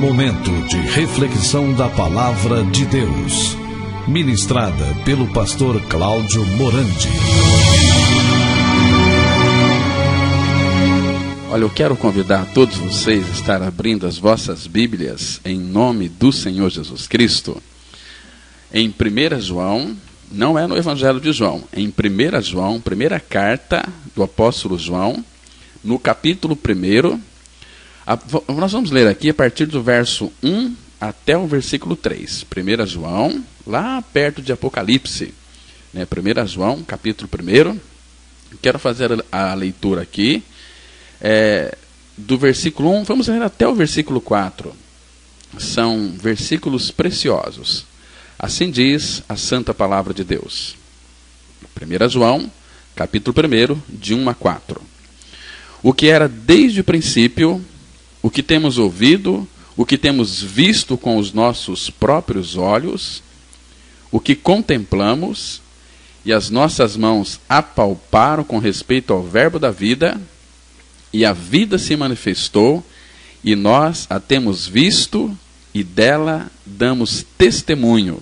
Momento de reflexão da Palavra de Deus, ministrada pelo pastor Cláudio Morandi. Olha, eu quero convidar todos vocês a estar abrindo as vossas Bíblias em nome do Senhor Jesus Cristo. Em 1 João, não é no Evangelho de João, em 1 João, primeira carta do apóstolo João, no capítulo 1, nós vamos ler aqui a partir do verso 1 até o versículo 3. 1 João, lá perto de Apocalipse, 1 João, capítulo 1. Quero fazer a leitura aqui, do versículo 1, vamos ler até o versículo 4. São versículos preciosos. Assim diz a santa palavra de Deus. 1 João, capítulo 1, de 1 a 4. O que era desde o princípio, o que temos ouvido, o que temos visto com os nossos próprios olhos, o que contemplamos e as nossas mãos apalparam com respeito ao verbo da vida, e a vida se manifestou, e nós a temos visto, e dela damos testemunho,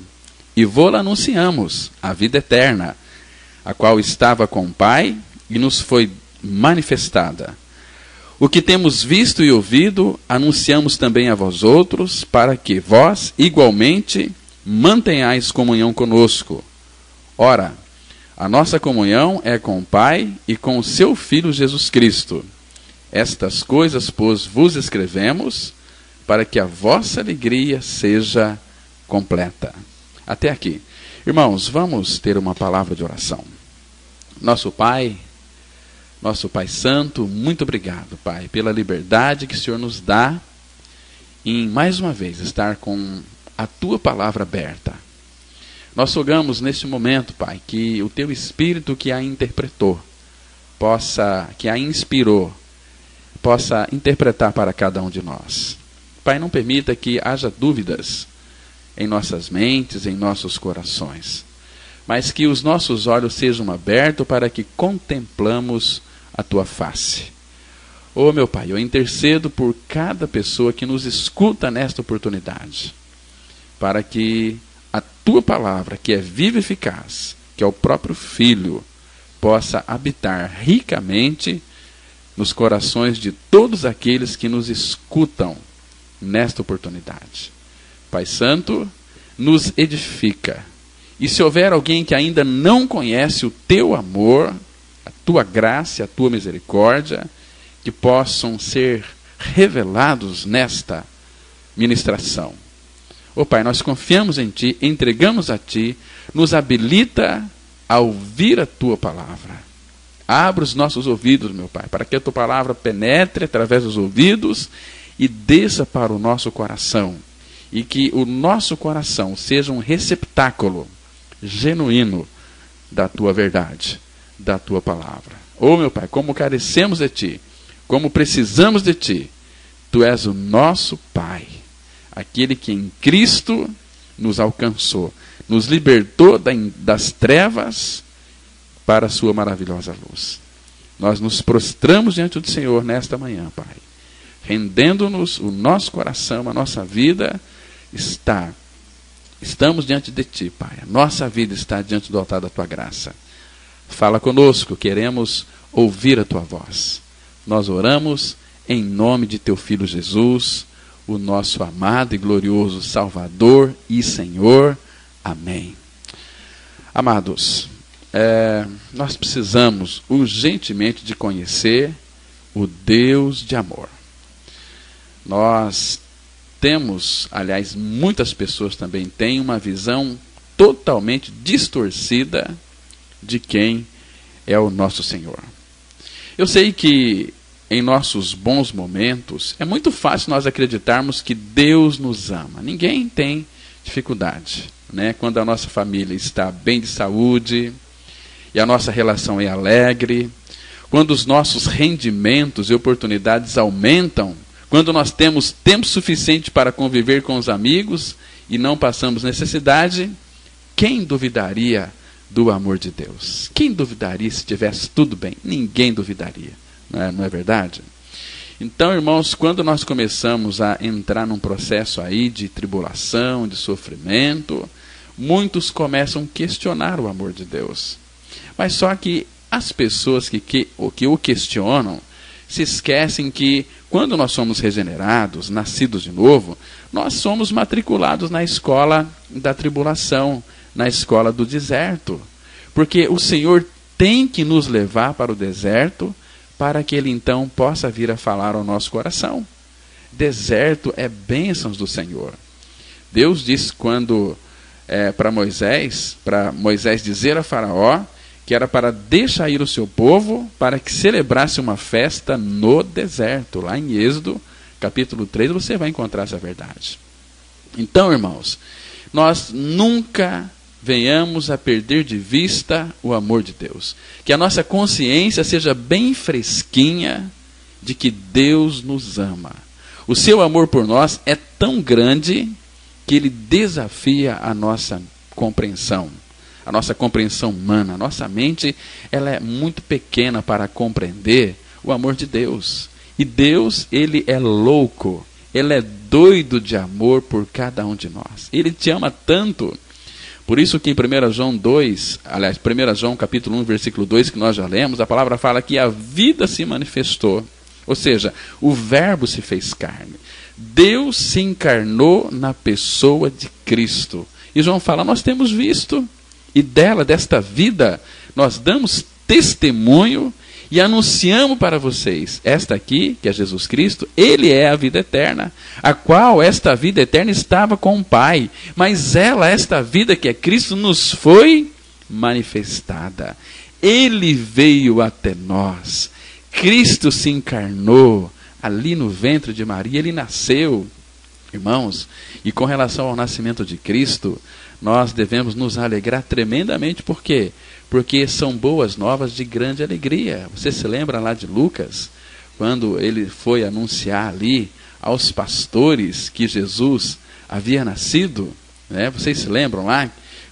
e vô-la anunciamos, a vida eterna, a qual estava com o Pai, e nos foi manifestada. O que temos visto e ouvido, anunciamos também a vós outros, para que vós, igualmente, mantenhais comunhão conosco. Ora, a nossa comunhão é com o Pai e com o seu Filho Jesus Cristo. Estas coisas, pois, vos escrevemos, para que a vossa alegria seja completa. Até aqui. Irmãos, vamos ter uma palavra de oração. Nosso Pai Santo, muito obrigado, Pai, pela liberdade que o Senhor nos dá em, mais uma vez, estar com a Tua palavra aberta. Nós rogamos neste momento, Pai, que o Teu Espírito que a interpretou, que a inspirou, possa interpretar para cada um de nós. Pai, não permita que haja dúvidas em nossas mentes, em nossos corações, mas que os nossos olhos sejam abertos para que contemplamos a Tua face. Oh, meu Pai, eu intercedo por cada pessoa que nos escuta nesta oportunidade, para que a Tua palavra, que é viva e eficaz, que é o próprio Filho, possa habitar ricamente nos corações de todos aqueles que nos escutam nesta oportunidade. Pai Santo, nos edifica. E se houver alguém que ainda não conhece o Teu amor, a Tua graça, a Tua misericórdia, que possam ser revelados nesta ministração. Ó Pai, nós confiamos em Ti, entregamos a Ti, nos habilita a ouvir a Tua palavra. Abra os nossos ouvidos, meu Pai, para que a Tua palavra penetre através dos ouvidos e desça para o nosso coração. E que o nosso coração seja um receptáculo genuíno da Tua verdade, da Tua palavra. Oh, meu Pai, como carecemos de Ti, como precisamos de Ti, Tu és o nosso Pai, aquele que em Cristo nos alcançou, nos libertou das trevas para a Sua maravilhosa luz. Nós nos prostramos diante do Senhor nesta manhã, Pai, rendendo-nos o nosso coração, a nossa vida estamos diante de Ti, Pai. A nossa vida está diante do altar da Tua graça. Fala conosco, queremos ouvir a Tua voz. Nós oramos em nome de Teu Filho Jesus, o nosso amado e glorioso Salvador e Senhor. Amém. Amados, nós precisamos urgentemente de conhecer o Deus de amor. Nós temos, aliás, muitas pessoas também têm uma visão totalmente distorcida de quem é o nosso Senhor. Eu sei que em nossos bons momentos é muito fácil nós acreditarmos que Deus nos ama. Ninguém tem dificuldade, né? Quando a nossa família está bem de saúde e a nossa relação é alegre, quando os nossos rendimentos e oportunidades aumentam, quando nós temos tempo suficiente para conviver com os amigos e não passamos necessidade, quem duvidaria do amor de Deus? Quem duvidaria se tivesse tudo bem? Ninguém duvidaria, não é verdade? Então, irmãos, quando nós começamos a entrar num processo aí de tribulação, de sofrimento, muitos começam a questionar o amor de Deus. Mas só que as pessoas que o questionam se esquecem que quando nós somos regenerados, nascidos de novo, nós somos matriculados na escola da tribulação, na escola do deserto. Porque o Senhor tem que nos levar para o deserto para que Ele então possa vir a falar ao nosso coração. Deserto é bênçãos do Senhor. Deus disse quando para Moisés dizer a Faraó que era para deixar ir o seu povo para que celebrasse uma festa no deserto. Lá em Êxodo, capítulo 3, você vai encontrar essa verdade. Então, irmãos, nós nunca venhamos a perder de vista o amor de Deus. Que a nossa consciência seja bem fresquinha de que Deus nos ama. O seu amor por nós é tão grande que Ele desafia a nossa compreensão. A nossa compreensão humana, a nossa mente, ela é muito pequena para compreender o amor de Deus. E Deus, Ele é louco, Ele é doido de amor por cada um de nós. Ele te ama tanto. Por isso que em 1 João capítulo 1, versículo 2, que nós já lemos, a palavra fala que a vida se manifestou. Ou seja, o verbo se fez carne. Deus se encarnou na pessoa de Cristo. E João fala, nós temos visto. E desta vida, nós damos testemunho e anunciamos para vocês. Esta aqui, que é Jesus Cristo, Ele é a vida eterna, a qual esta vida eterna estava com o Pai. Mas esta vida que é Cristo, nos foi manifestada. Ele veio até nós. Cristo se encarnou ali no ventre de Maria, Ele nasceu. Irmãos, e com relação ao nascimento de Cristo, nós devemos nos alegrar tremendamente. Por quê? Porque são boas novas de grande alegria. Você se lembra lá de Lucas, quando ele foi anunciar ali aos pastores que Jesus havia nascido, né? Vocês se lembram lá?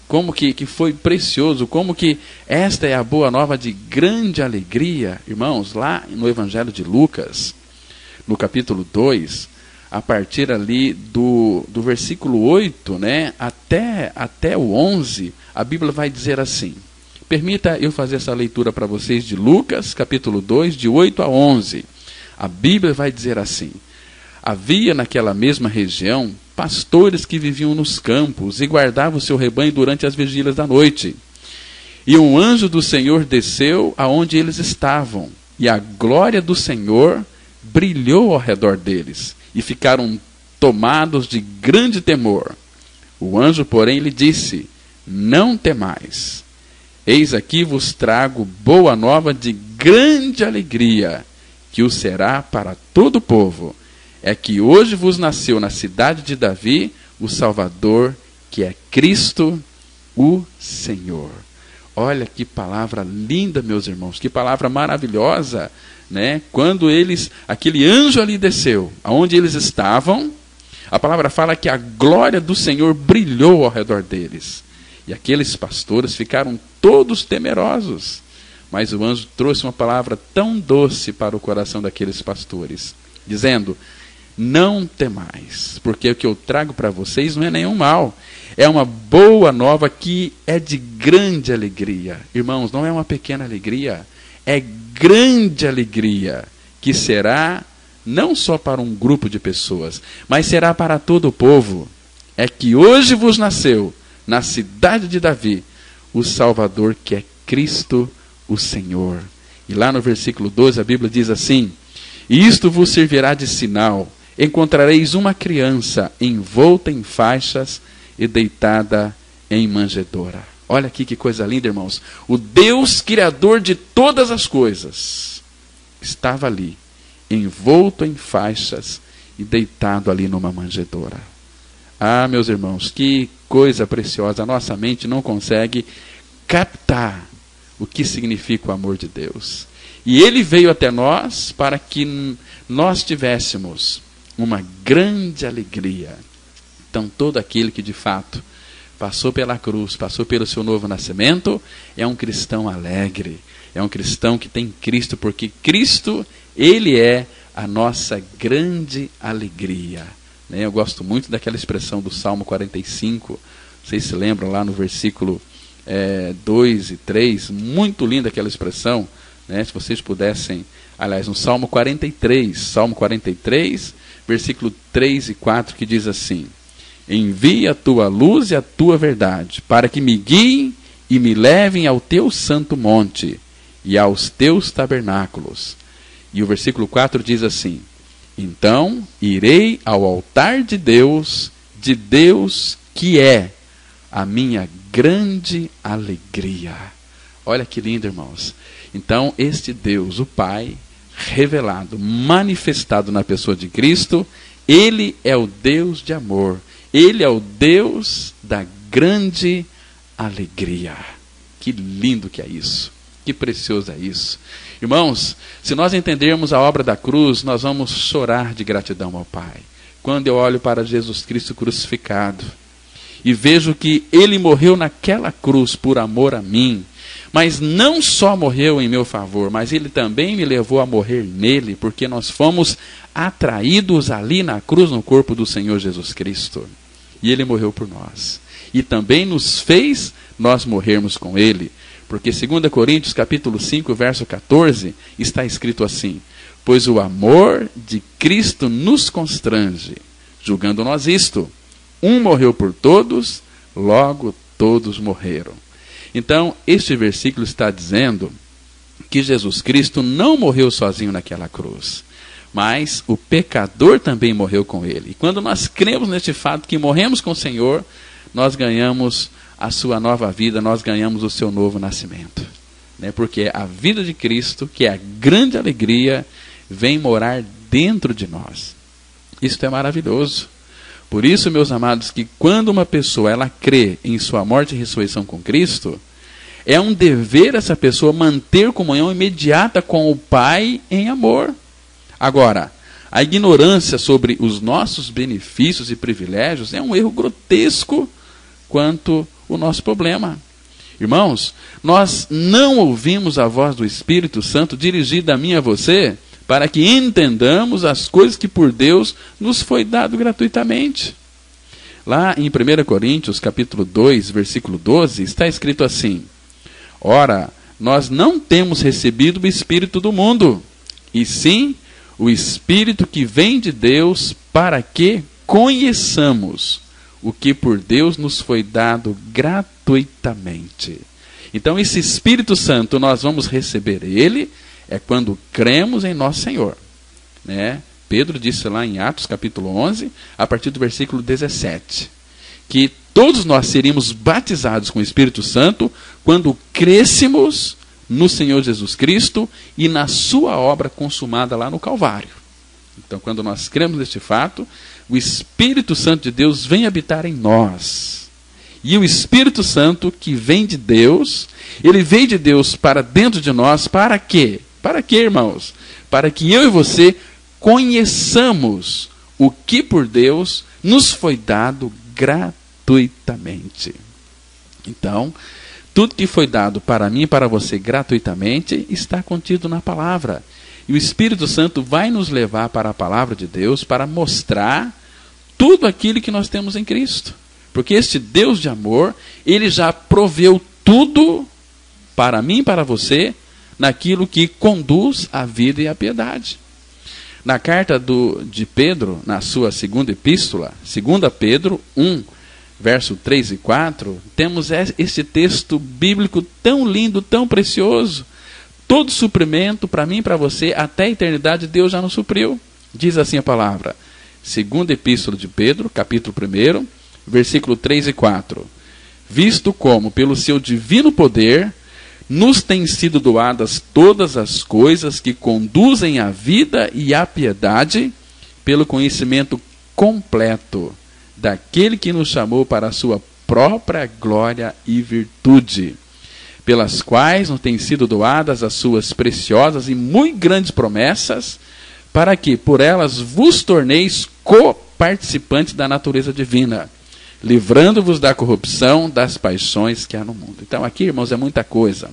Como que foi precioso, como que esta é a boa nova de grande alegria. Irmãos, lá no Evangelho de Lucas, no capítulo 2, a partir ali do versículo 8, né, até o 11, a Bíblia vai dizer assim. Permita eu fazer essa leitura para vocês de Lucas, capítulo 2, de 8 a 11. A Bíblia vai dizer assim. Havia naquela mesma região pastores que viviam nos campos e guardavam o seu rebanho durante as vigílias da noite. E um anjo do Senhor desceu aonde eles estavam, e a glória do Senhor brilhou ao redor deles. E ficaram tomados de grande temor. O anjo, porém, lhe disse, não temais. Eis aqui vos trago boa nova de grande alegria, que o será para todo o povo. É que hoje vos nasceu na cidade de Davi o Salvador, que é Cristo, o Senhor. Olha que palavra linda, meus irmãos, que palavra maravilhosa, né? Quando aquele anjo ali desceu, aonde eles estavam, a palavra fala que a glória do Senhor brilhou ao redor deles. E aqueles pastores ficaram todos temerosos. Mas o anjo trouxe uma palavra tão doce para o coração daqueles pastores, dizendo, não temais, porque o que eu trago para vocês não é nenhum mal. É uma boa nova que é de grande alegria. Irmãos, não é uma pequena alegria, é grande alegria, que será não só para um grupo de pessoas, mas será para todo o povo. É que hoje vos nasceu, na cidade de Davi, o Salvador, que é Cristo, o Senhor. E lá no versículo 12, a Bíblia diz assim, e isto vos servirá de sinal, encontrareis uma criança envolta em faixas e deitada em manjedoura. Olha aqui que coisa linda, irmãos. O Deus Criador de todas as coisas estava ali, envolto em faixas e deitado ali numa manjedoura. Ah, meus irmãos, que coisa preciosa. A nossa mente não consegue captar o que significa o amor de Deus. E Ele veio até nós para que nós tivéssemos uma grande alegria. Então, todo aquele que de fato passou pela cruz, passou pelo seu novo nascimento, é um cristão alegre, é um cristão que tem Cristo, porque Cristo, Ele é a nossa grande alegria. Eu gosto muito daquela expressão do Salmo 45, vocês se lembram lá no versículo 2 e 3, muito linda aquela expressão, se vocês pudessem, aliás, no Salmo 43, versículo 3 e 4, que diz assim: envia a tua luz e a tua verdade, para que me guiem e me levem ao teu santo monte e aos teus tabernáculos. E o versículo 4 diz assim: então irei ao altar de Deus que é a minha grande alegria. Olha que lindo, irmãos. Então, este Deus, o Pai, revelado, manifestado na pessoa de Cristo, Ele é o Deus de amor. Ele é o Deus da grande alegria. Que lindo que é isso. Que precioso é isso. Irmãos, se nós entendermos a obra da cruz, nós vamos chorar de gratidão ao Pai. Quando eu olho para Jesus Cristo crucificado e vejo que Ele morreu naquela cruz por amor a mim, mas não só morreu em meu favor, mas Ele também me levou a morrer nele, porque nós fomos atraídos ali na cruz, no corpo do Senhor Jesus Cristo. E Ele morreu por nós. E também nos fez nós morrermos com Ele. Porque 2 Coríntios capítulo 5, verso 14, está escrito assim: pois o amor de Cristo nos constrange, julgando nós isto: um morreu por todos, logo todos morreram. Então, este versículo está dizendo que Jesus Cristo não morreu sozinho naquela cruz, mas o pecador também morreu com Ele. E quando nós cremos neste fato, que morremos com o Senhor, nós ganhamos a sua nova vida, nós ganhamos o seu novo nascimento. Porque a vida de Cristo, que é a grande alegria, vem morar dentro de nós. Isto é maravilhoso. Por isso, meus amados, que quando uma pessoa ela crê em sua morte e ressurreição com Cristo, é um dever essa pessoa manter comunhão imediata com o Pai em amor. Agora, a ignorância sobre os nossos benefícios e privilégios é um erro grotesco quanto o nosso problema. Irmãos, nós não ouvimos a voz do Espírito Santo dirigida a mim e a você para que entendamos as coisas que por Deus nos foi dado gratuitamente. Lá em 1 Coríntios capítulo 2, versículo 12, está escrito assim: ora, nós não temos recebido o Espírito do mundo, e sim o Espírito que vem de Deus, para que conheçamos o que por Deus nos foi dado gratuitamente. Então, esse Espírito Santo, nós vamos receber ele, é quando cremos em nosso Senhor. Pedro disse lá em Atos capítulo 11, a partir do versículo 17, que todos nós seríamos batizados com o Espírito Santo quando crêssemos no Senhor Jesus Cristo e na sua obra consumada lá no Calvário. Então, quando nós cremos neste fato, o Espírito Santo de Deus vem habitar em nós. E o Espírito Santo que vem de Deus, ele vem de Deus para dentro de nós, para quê? Para quê, irmãos? Para que eu e você conheçamos o que por Deus nos foi dado gratuitamente. Então, tudo que foi dado para mim e para você gratuitamente está contido na palavra. E o Espírito Santo vai nos levar para a palavra de Deus para mostrar tudo aquilo que nós temos em Cristo. Porque este Deus de amor, ele já proveu tudo para mim e para você naquilo que conduz à vida e à piedade. Na carta de Pedro, na sua segunda epístola, 2 Pedro 1, verso 3 e 4, temos este texto bíblico tão lindo, tão precioso. Todo suprimento para mim e para você, até a eternidade, Deus já nos supriu. Diz assim a palavra, segunda epístola de Pedro, capítulo 1, versículo 3 e 4. Visto como, pelo seu divino poder, nos têm sido doadas todas as coisas que conduzem à vida e à piedade, pelo conhecimento completo daquele que nos chamou para a sua própria glória e virtude, pelas quais nos têm sido doadas as suas preciosas e muito grandes promessas, para que por elas vos torneis coparticipantes da natureza divina, livrando-vos da corrupção das paixões que há no mundo. Então aqui, irmãos, é muita coisa.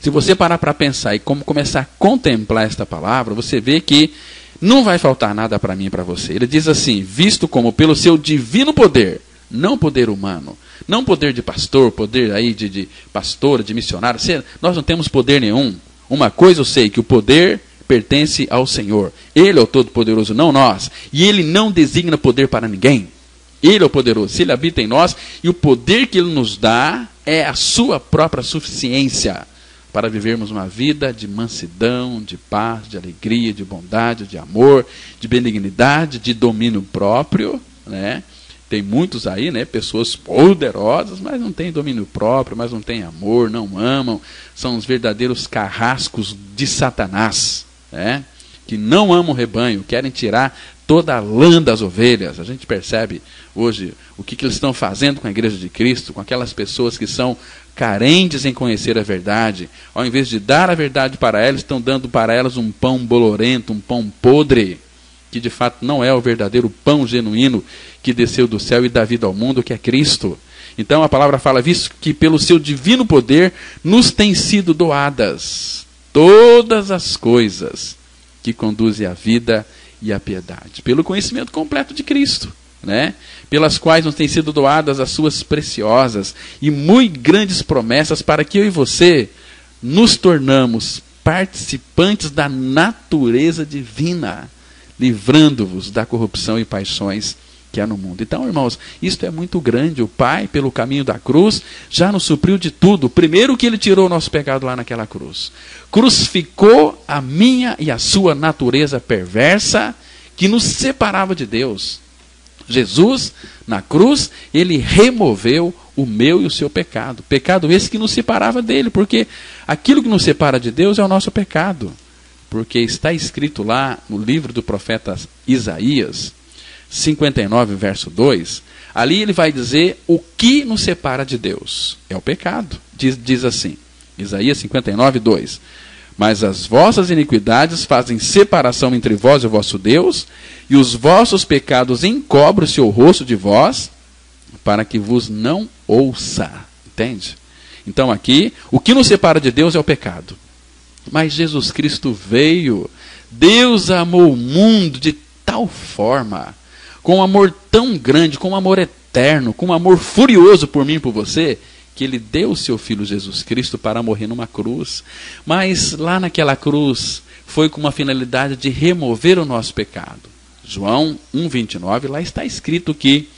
Se você parar para pensar e começar a contemplar esta palavra, você vê que não vai faltar nada para mim e para você. Ele diz assim: visto como pelo seu divino poder, não poder humano, não poder de pastor, poder aí de pastor, de missionário, nós não temos poder nenhum. Uma coisa eu sei, que o poder pertence ao Senhor. Ele é o Todo-Poderoso, não nós. E Ele não designa poder para ninguém. Ele é o poderoso, se Ele habita em nós, e o poder que Ele nos dá é a sua própria suficiência para vivermos uma vida de mansidão, de paz, de alegria, de bondade, de amor, de benignidade, de domínio próprio, né? Tem muitos aí, né, pessoas poderosas, mas não têm domínio próprio, mas não têm amor, não amam, são os verdadeiros carrascos de Satanás, né? Que não amam o rebanho, querem tirar toda a lã das ovelhas. A gente percebe hoje o que eles estão fazendo com a igreja de Cristo, com aquelas pessoas que são carentes em conhecer a verdade. Ao invés de dar a verdade para elas, estão dando para elas um pão bolorento, um pão podre, que de fato não é o verdadeiro pão genuíno que desceu do céu e dá vida ao mundo, que é Cristo. Então a palavra fala, visto que pelo seu divino poder nos têm sido doadas todas as coisas que conduzem à vida e à piedade, pelo conhecimento completo de Cristo, né? Pelas quais nos têm sido doadas as suas preciosas e muito grandes promessas, para que eu e você nos tornamos participantes da natureza divina, livrando-vos da corrupção e paixões que há no mundo. Então, irmãos, isto é muito grande. O Pai, pelo caminho da cruz, já nos supriu de tudo. Primeiro que Ele tirou o nosso pecado lá naquela cruz. Crucificou a minha e a sua natureza perversa, que nos separava de Deus. Jesus, na cruz, Ele removeu o meu e o seu pecado. Pecado esse que nos separava dele, porque aquilo que nos separa de Deus é o nosso pecado. Porque está escrito lá no livro do profeta Isaías, 59, verso 2, ali ele vai dizer o que nos separa de Deus. É o pecado. Diz assim, Isaías 59, 2. Mas as vossas iniquidades fazem separação entre vós e o vosso Deus, e os vossos pecados encobrem o seu rosto de vós, para que vos não ouça. Entende? Então aqui, o que nos separa de Deus é o pecado. Mas Jesus Cristo veio, Deus amou o mundo de tal forma, com um amor tão grande, com um amor eterno, com um amor furioso por mim e por você, que Ele deu o seu Filho Jesus Cristo para morrer numa cruz. Mas lá naquela cruz foi com uma finalidade de remover o nosso pecado. João 1,29, lá está escrito que,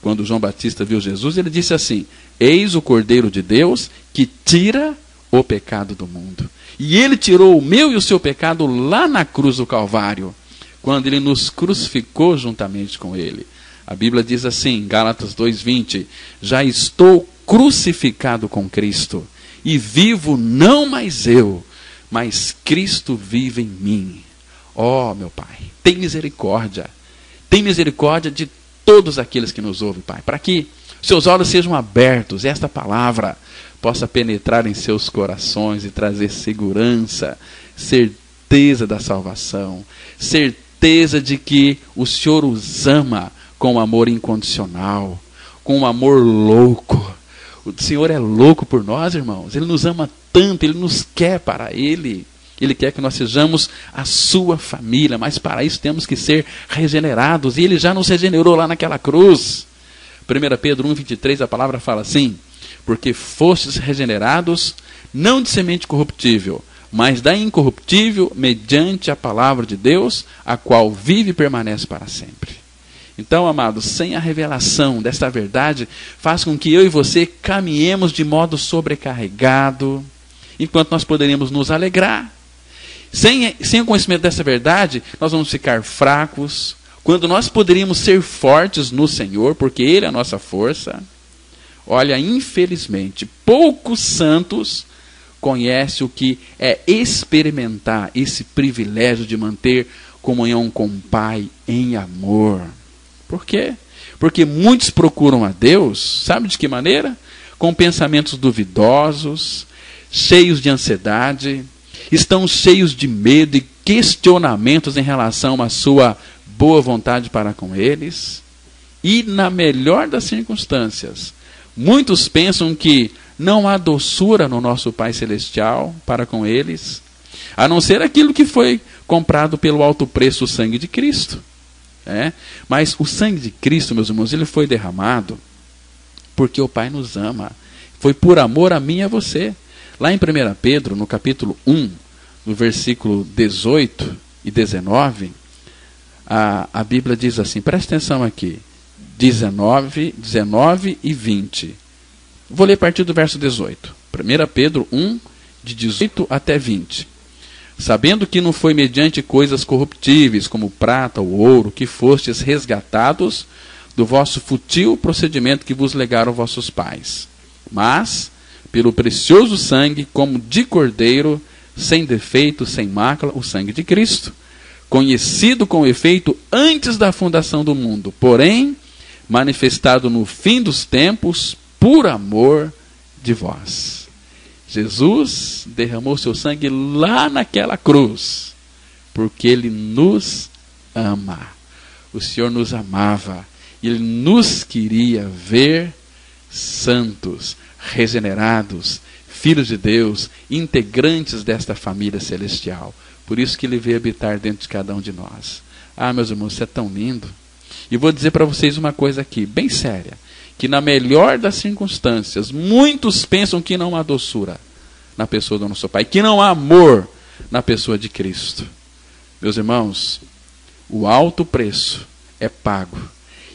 quando João Batista viu Jesus, ele disse assim: eis o Cordeiro de Deus que tira o pecado do mundo. E Ele tirou o meu e o seu pecado lá na cruz do Calvário, quando Ele nos crucificou juntamente com Ele. A Bíblia diz assim, Gálatas 2,20, já estou crucificado com Cristo, e vivo não mais eu, mas Cristo vive em mim. Ó, meu Pai, tem misericórdia de todos aqueles que nos ouvem, Pai, para que seus olhos sejam abertos, esta palavra possa penetrar em seus corações e trazer segurança, certeza da salvação, certeza de que o Senhor os ama com amor incondicional, com um amor louco. O Senhor é louco por nós, irmãos. Ele nos ama tanto, Ele nos quer para Ele. Ele quer que nós sejamos a sua família, mas para isso temos que ser regenerados. E Ele já nos regenerou lá naquela cruz. 1 Pedro 1,23, a palavra fala assim: porque fostes regenerados, não de semente corruptível, mas da incorruptível, mediante a palavra de Deus, a qual vive e permanece para sempre. Então, amados, sem a revelação desta verdade, faz com que eu e você caminhemos de modo sobrecarregado, enquanto nós poderíamos nos alegrar. Sem o conhecimento dessa verdade, nós vamos ficar fracos, quando nós poderíamos ser fortes no Senhor, porque Ele é a nossa força. Olha, infelizmente, poucos santos conhecem o que é experimentar esse privilégio de manter comunhão com o Pai em amor. Por quê? Porque muitos procuram a Deus, sabe de que maneira? Com pensamentos duvidosos, cheios de ansiedade, estão cheios de medo e questionamentos em relação à sua boa vontade para com eles. E na melhor das circunstâncias, muitos pensam que Não há doçura no nosso Pai Celestial para com eles, a não ser aquilo que foi comprado pelo alto preço, o sangue de Cristo. Mas o sangue de Cristo, meus irmãos, ele foi derramado porque o Pai nos ama. Foi por amor a mim e a você. Lá em 1 Pedro, no capítulo 1, no versículo 18 e 19, a Bíblia diz assim, presta atenção aqui, 19 e 20. Vou ler a partir do verso 18. 1 Pedro 1, de 18 até 20. Sabendo que não foi mediante coisas corruptíveis, como prata ou ouro, que fostes resgatados do vosso fútil procedimento que vos legaram vossos pais, mas pelo precioso sangue, como de cordeiro, sem defeito, sem mácula, o sangue de Cristo, conhecido com efeito antes da fundação do mundo, porém manifestado no fim dos tempos, por amor de vós. Jesus derramou seu sangue lá naquela cruz, porque Ele nos ama. O Senhor nos amava, Ele nos queria ver santos, regenerados, filhos de Deus, integrantes desta família celestial. Por isso que Ele veio habitar dentro de cada um de nós. Meus irmãos, isso é tão lindo. E vou dizer para vocês uma coisa aqui, bem séria, que na melhor das circunstâncias, muitos pensam que não há doçura na pessoa do nosso Pai, que não há amor na pessoa de Cristo. Meus irmãos, o alto preço é pago.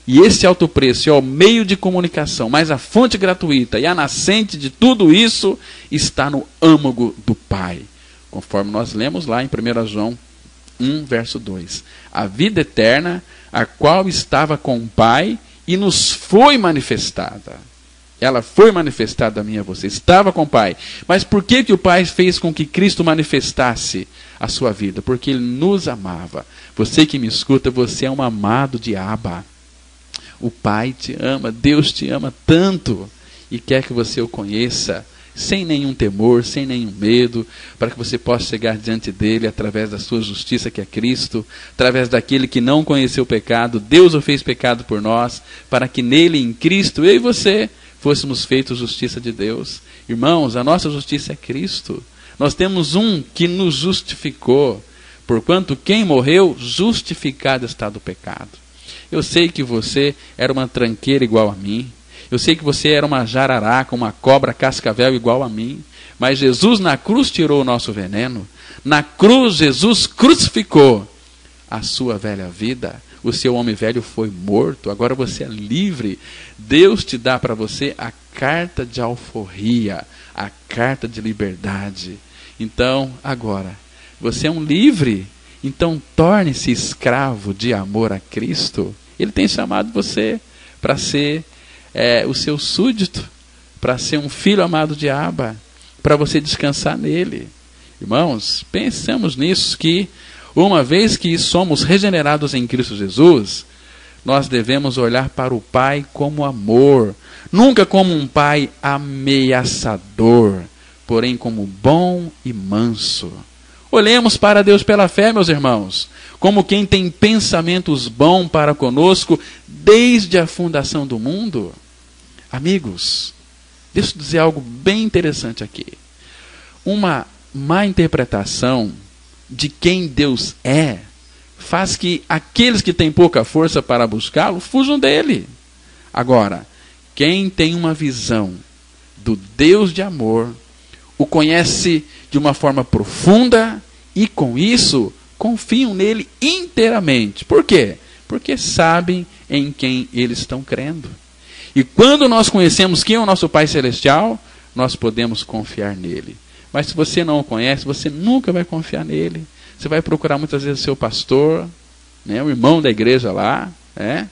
E esse alto preço é o meio de comunicação, mas a fonte gratuita e a nascente de tudo isso está no âmago do Pai. Conforme nós lemos lá em 1 João 1, verso 2. A vida eterna, a qual estava com o Pai e nos foi manifestada. Ela foi manifestada a mim e a você. Estava com o Pai. Mas por que o Pai fez com que Cristo manifestasse a sua vida? Porque Ele nos amava. Você que me escuta, você é um amado de Abba. O Pai te ama, Deus te ama tanto e quer que você o conheça sem nenhum temor, sem nenhum medo, para que você possa chegar diante dele através da sua justiça, que é Cristo, através daquele que não conheceu o pecado. Deus o fez pecado por nós, para que nele, em Cristo, eu e você fôssemos feitos justiça de Deus. Irmãos, a nossa justiça é Cristo. Nós temos um que nos justificou, porquanto quem morreu, justificado está do pecado. Eu sei que você era uma tranqueira igual a mim. Eu sei que você era uma jararaca, uma cobra cascavel igual a mim. Mas Jesus na cruz tirou o nosso veneno. Na cruz Jesus crucificou a sua velha vida. O seu homem velho foi morto. Agora você é livre. Deus te dá para você a carta de alforria, a carta de liberdade. Então, agora, você é um livre. Então, torne-se escravo de amor a Cristo. Ele tem chamado você para ser o seu súdito, para ser um filho amado de Abba, para você descansar nele. Irmãos, pensemos nisso, que uma vez que somos regenerados em Cristo Jesus, nós devemos olhar para o Pai como amor, nunca como um Pai ameaçador, porém como bom e manso. Olhemos para Deus pela fé, meus irmãos, como quem tem pensamentos bons para conosco desde a fundação do mundo. Amigos, deixa eu dizer algo bem interessante aqui. Uma má interpretação de quem Deus é faz que aqueles que têm pouca força para buscá-lo fujam dele. Agora, quem tem uma visão do Deus de amor, o conhece de uma forma profunda e, com isso, confiam nele inteiramente. Por quê? Porque sabem em quem eles estão crendo. E quando nós conhecemos quem é o nosso Pai Celestial, nós podemos confiar nele. Mas se você não o conhece, você nunca vai confiar nele. Você vai procurar muitas vezes o seu pastor, né, o irmão da igreja lá, né?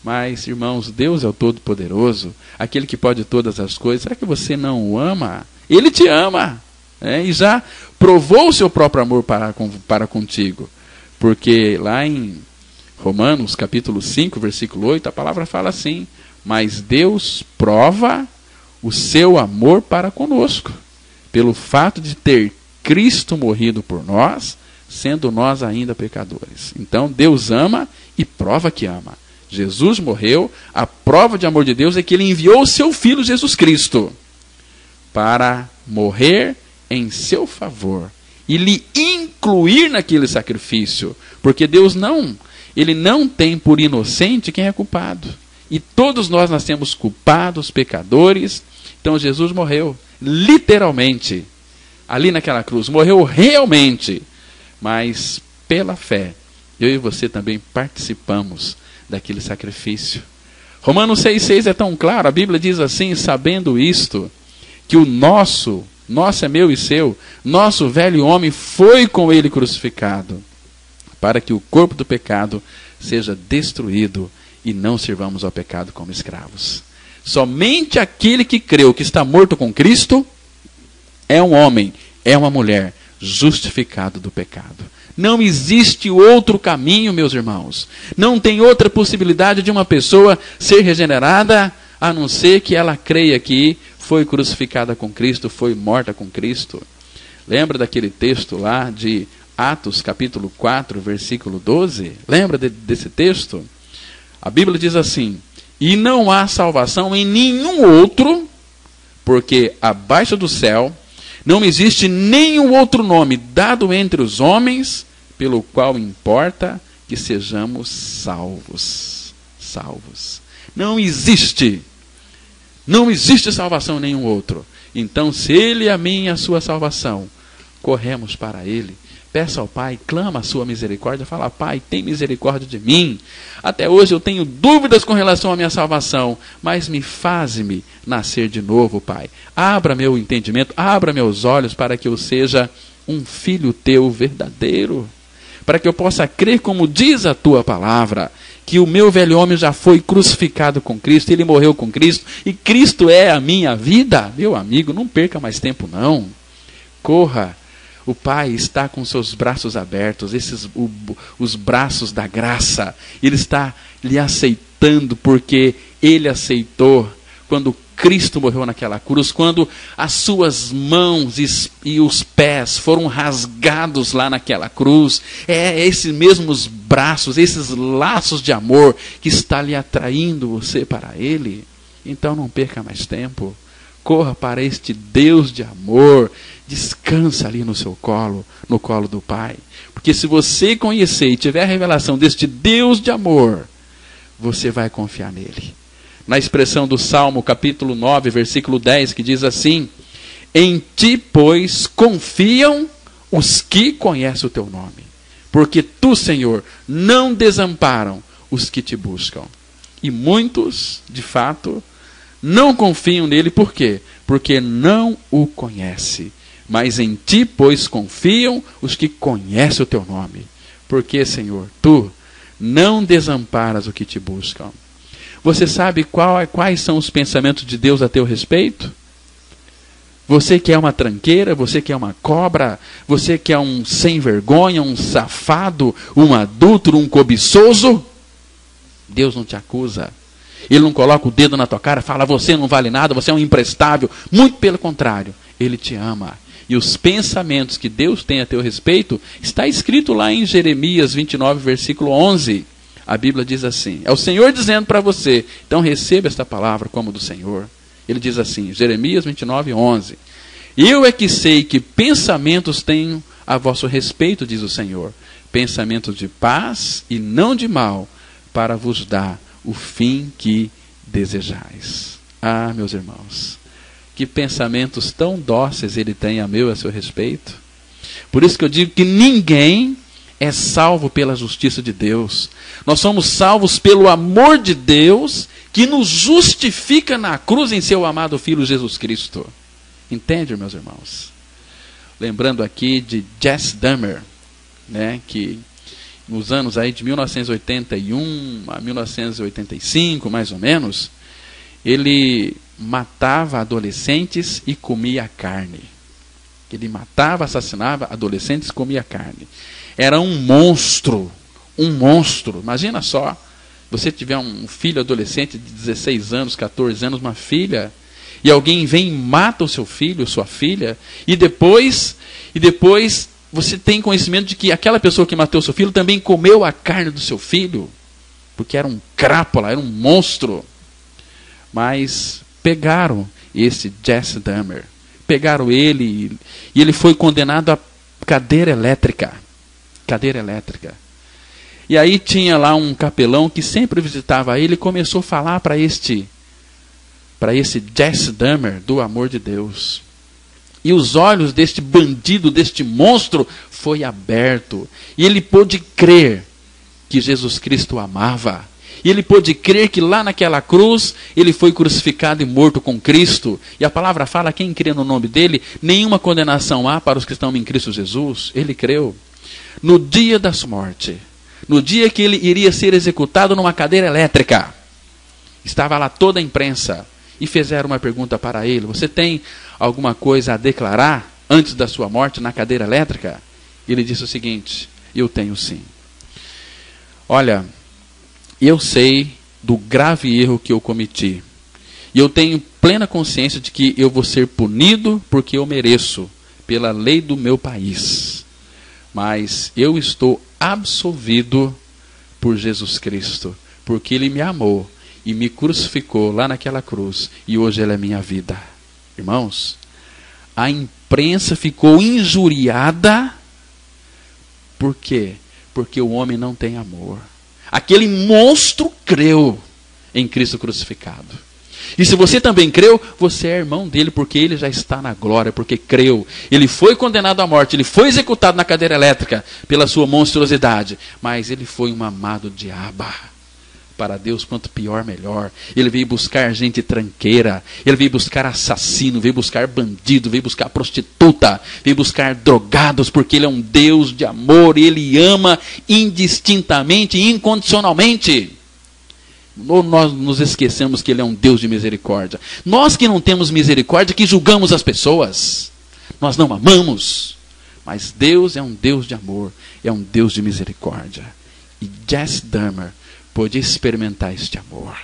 Mas, irmãos, Deus é o Todo-Poderoso, aquele que pode todas as coisas. Será que você não o ama? Ele te ama, né? E já provou o seu próprio amor para contigo. Porque lá em Romanos capítulo 5, versículo 8, a palavra fala assim: mas Deus prova o seu amor para conosco, pelo fato de ter Cristo morrido por nós, sendo nós ainda pecadores. Então Deus ama e prova que ama. Jesus morreu, a prova de amor de Deus é que Ele enviou o seu Filho Jesus Cristo para morrer em seu favor e lhe incluir naquele sacrifício, porque Deus ele não tem por inocente quem é culpado. E todos nós nascemos culpados, pecadores. Então Jesus morreu, literalmente, ali naquela cruz. Morreu realmente. Mas, pela fé, eu e você também participamos daquele sacrifício. Romanos 6,6 é tão claro. A Bíblia diz assim: sabendo isto, que o nosso é meu e seu, nosso velho homem foi com ele crucificado, para que o corpo do pecado seja destruído e não sirvamos ao pecado como escravos. Somente aquele que creu que está morto com Cristo é um homem, é uma mulher justificado do pecado. Não existe outro caminho, meus irmãos. Não tem outra possibilidade de uma pessoa ser regenerada a não ser que ela creia que foi crucificada com Cristo, foi morta com Cristo. Lembra daquele texto lá de Atos capítulo 4, versículo 12? Lembra desse texto? A Bíblia diz assim: e não há salvação em nenhum outro, porque abaixo do céu não existe nenhum outro nome dado entre os homens, pelo qual importa que sejamos salvos. Salvos. Não existe salvação em nenhum outro. Então, se Ele é a minha e a sua salvação, corremos para Ele. Peça ao Pai, clama a sua misericórdia, fala: Pai, tem misericórdia de mim. Até hoje eu tenho dúvidas com relação à minha salvação, mas faze-me nascer de novo, Pai. Abra meu entendimento, abra meus olhos para que eu seja um filho teu verdadeiro, para que eu possa crer como diz a tua palavra, que o meu velho homem já foi crucificado com Cristo, ele morreu com Cristo, e Cristo é a minha vida. Meu amigo, não perca mais tempo não. Corra. O Pai está com seus braços abertos, os braços da graça. Ele está lhe aceitando, porque Ele aceitou quando Cristo morreu naquela cruz, quando as suas mãos e os pés foram rasgados lá naquela cruz. É esses mesmos braços, esses laços de amor que está lhe atraindo você para Ele. Então não perca mais tempo. Corra para este Deus de amor. Descansa ali no seu colo, no colo do Pai. Porque se você conhecer e tiver a revelação deste Deus de amor, você vai confiar nele. Na expressão do Salmo, capítulo 9, versículo 10, que diz assim: em ti, pois, confiam os que conhecem o teu nome. Porque tu, Senhor, não desamparam os que te buscam. E muitos, de fato, não confiam nele. Por quê? Porque não o conhecem. Mas em ti, pois, confiam os que conhecem o teu nome. Porque, Senhor, tu não desamparas o que te buscam. Você sabe quais são os pensamentos de Deus a teu respeito? Você que é uma tranqueira, você que é uma cobra, você que é um sem vergonha, um safado, um adúltero, um cobiçoso, Deus não te acusa. Ele não coloca o dedo na tua cara e fala: você não vale nada, você é um imprestável. Muito pelo contrário, Ele te ama. E os pensamentos que Deus tem a teu respeito, está escrito lá em Jeremias 29, versículo 11. A Bíblia diz assim, é o Senhor dizendo para você, então receba esta palavra como do Senhor. Ele diz assim, Jeremias 29, 11. Eu é que sei que pensamentos tenho a vosso respeito, diz o Senhor. Pensamentos de paz e não de mal, para vos dar o fim que desejais. Ah, meus irmãos, que pensamentos tão dóceis Ele tem a meu e a seu respeito. Por isso que eu digo que ninguém é salvo pela justiça de Deus. Nós somos salvos pelo amor de Deus, que nos justifica na cruz em seu amado Filho Jesus Cristo. Entende, meus irmãos? Lembrando aqui de Jesse Dahmer, né, que nos anos aí de 1981 a 1985, mais ou menos, ele matava adolescentes e comia carne. Ele matava, assassinava adolescentes e comia carne. Era um monstro, um monstro. Imagina só, você tiver um filho adolescente de 16 anos, 14 anos, uma filha, e alguém vem e mata o seu filho, sua filha, e depois você tem conhecimento de que aquela pessoa que matou o seu filho também comeu a carne do seu filho, porque era um crápula, era um monstro. Mas pegaram esse Jesse Dahmer pegaram ele e ele foi condenado a cadeira elétrica. Cadeira elétrica. E aí tinha lá um capelão que sempre visitava ele e começou a falar para esse Jesse Dahmer do amor de Deus. E os olhos deste bandido, deste monstro, foi aberto. E ele pôde crer que Jesus Cristo o amava. E ele pôde crer que lá naquela cruz, ele foi crucificado e morto com Cristo. E a palavra fala, quem crê no nome dele, nenhuma condenação há para os que estão em Cristo Jesus. Ele creu. No dia da sua morte, no dia que ele iria ser executado numa cadeira elétrica, estava lá toda a imprensa e fizeram uma pergunta para ele: você tem alguma coisa a declarar antes da sua morte na cadeira elétrica? Ele disse o seguinte: eu tenho sim. Olha, eu sei do grave erro que eu cometi. E eu tenho plena consciência de que eu vou ser punido porque eu mereço, pela lei do meu país. Mas eu estou absolvido por Jesus Cristo, porque Ele me amou e me crucificou lá naquela cruz, e hoje Ele é minha vida. Irmãos, a imprensa ficou injuriada. Por quê? Porque o homem não tem amor. Aquele monstro creu em Cristo crucificado. E se você também creu, você é irmão dele, porque ele já está na glória, porque creu. Ele foi condenado à morte, ele foi executado na cadeira elétrica pela sua monstruosidade, mas ele foi um amado diabo. Para Deus, quanto pior, melhor. Ele veio buscar gente tranqueira, ele veio buscar assassino, veio buscar bandido, veio buscar prostituta, veio buscar drogados, porque Ele é um Deus de amor, Ele ama indistintamente e incondicionalmente. Ou nós nos esquecemos que Ele é um Deus de misericórdia. Nós que não temos misericórdia, que julgamos as pessoas, nós não amamos. Mas Deus é um Deus de amor, é um Deus de misericórdia. E Jesse Dahmer pôde experimentar este amor.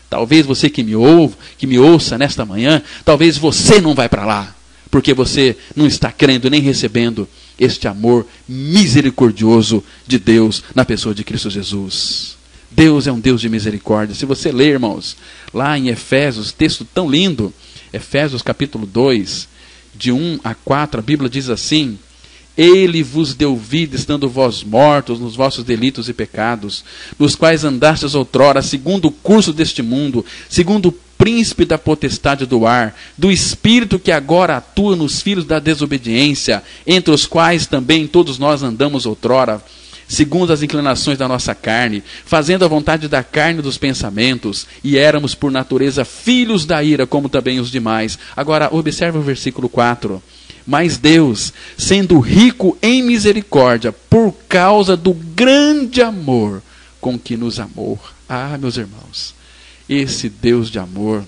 Talvez você que me ouça nesta manhã, talvez você não vai para lá, porque você não está crendo nem recebendo este amor misericordioso de Deus na pessoa de Cristo Jesus. Deus é um Deus de misericórdia. Se você ler, irmãos, lá em Efésios, texto tão lindo, Efésios capítulo 2, de 1 a 4, a Bíblia diz assim: Ele vos deu vida, estando vós mortos nos vossos delitos e pecados, nos quais andastes outrora, segundo o curso deste mundo, segundo o príncipe da potestade do ar, do espírito que agora atua nos filhos da desobediência, entre os quais também todos nós andamos outrora, segundo as inclinações da nossa carne, fazendo a vontade da carne e dos pensamentos, e éramos por natureza filhos da ira, como também os demais. Agora, observe o versículo 4. Mas Deus, sendo rico em misericórdia, por causa do grande amor com que nos amou. Ah, meus irmãos, esse Deus de amor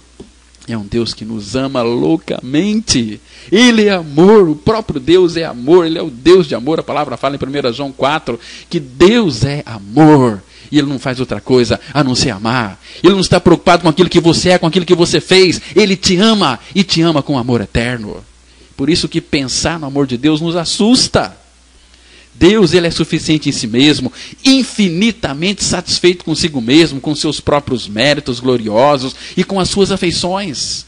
é um Deus que nos ama loucamente. Ele é amor, o próprio Deus é amor, Ele é o Deus de amor. A palavra fala em 1 João 4 que Deus é amor. E Ele não faz outra coisa a não ser amar. Ele não está preocupado com aquilo que você é, com aquilo que você fez. Ele te ama e te ama com amor eterno. Por isso que pensar no amor de Deus nos assusta. Deus, Ele é suficiente em si mesmo, infinitamente satisfeito consigo mesmo, com seus próprios méritos gloriosos e com as suas afeições.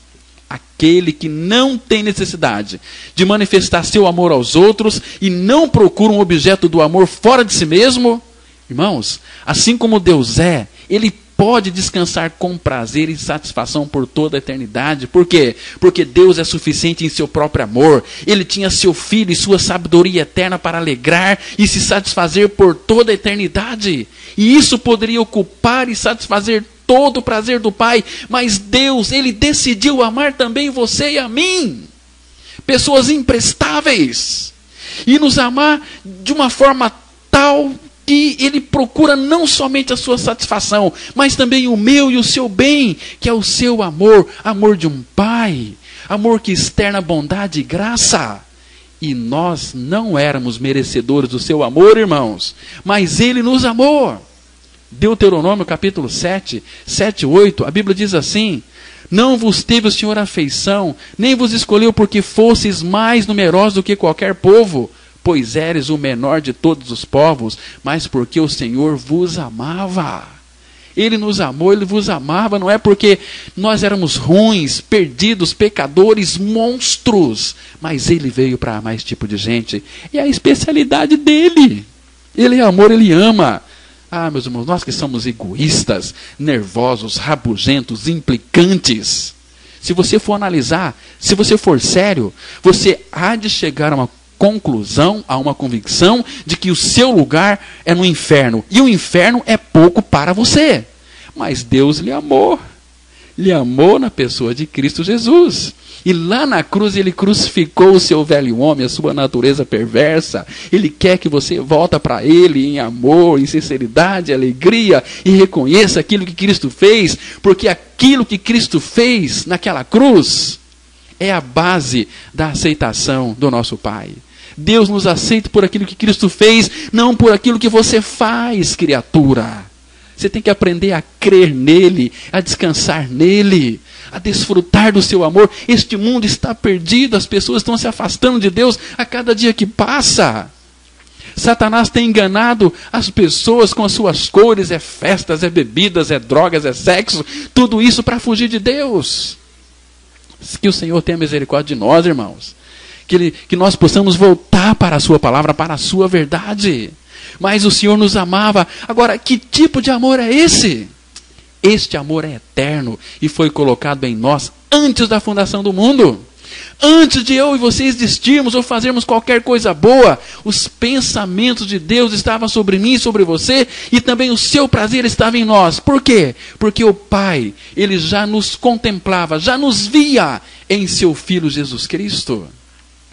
Aquele que não tem necessidade de manifestar seu amor aos outros e não procura um objeto do amor fora de si mesmo, irmãos, assim como Deus é, Ele pode descansar com prazer e satisfação por toda a eternidade. Por quê? Porque Deus é suficiente em seu próprio amor. Ele tinha seu Filho e sua sabedoria eterna para alegrar e se satisfazer por toda a eternidade. E isso poderia ocupar e satisfazer todo o prazer do Pai. Mas Deus, Ele decidiu amar também você e a mim. Pessoas imprestáveis. E nos amar de uma forma tal que Ele procura não somente a sua satisfação, mas também o meu e o seu bem, que é o seu amor, amor de um pai, amor que externa bondade e graça. E nós não éramos merecedores do seu amor, irmãos, mas Ele nos amou. Deuteronômio capítulo 7, 8, a Bíblia diz assim: não vos teve o Senhor afeição, nem vos escolheu porque fosseis mais numerosos do que qualquer povo, pois eres o menor de todos os povos, mas porque o Senhor vos amava. Ele nos amou, Ele vos amava, não é porque nós éramos ruins, perdidos, pecadores, monstros, mas Ele veio para amar esse tipo de gente. É a especialidade dEle. Ele é amor, Ele ama. Ah, meus irmãos, nós que somos egoístas, nervosos, rabugentos, implicantes, se você for analisar, se você for sério, você há de chegar a uma conclusão, a uma convicção de que o seu lugar é no inferno. E o inferno é pouco para você. Mas Deus lhe amou. Lhe amou na pessoa de Cristo Jesus. E lá na cruz Ele crucificou o seu velho homem, a sua natureza perversa. Ele quer que você volte para Ele em amor, em sinceridade, alegria, e reconheça aquilo que Cristo fez, porque aquilo que Cristo fez naquela cruz é a base da aceitação do nosso Pai. Deus nos aceita por aquilo que Cristo fez, não por aquilo que você faz, criatura. Você tem que aprender a crer nele, a descansar nele, a desfrutar do seu amor. Este mundo está perdido, as pessoas estão se afastando de Deus a cada dia que passa. Satanás tem enganado as pessoas com as suas cores, é festas, é bebidas, é drogas, é sexo, tudo isso para fugir de Deus. Que o Senhor tenha misericórdia de nós, irmãos. Que nós possamos voltar para a sua palavra, para a sua verdade. Mas o Senhor nos amava. Agora, que tipo de amor é esse? Este amor é eterno e foi colocado em nós antes da fundação do mundo. Antes de eu e você existirmos ou fazermos qualquer coisa boa, os pensamentos de Deus estavam sobre mim e sobre você, e também o seu prazer estava em nós. Por quê? Porque o Pai, Ele já nos contemplava, já nos via em seu Filho Jesus Cristo.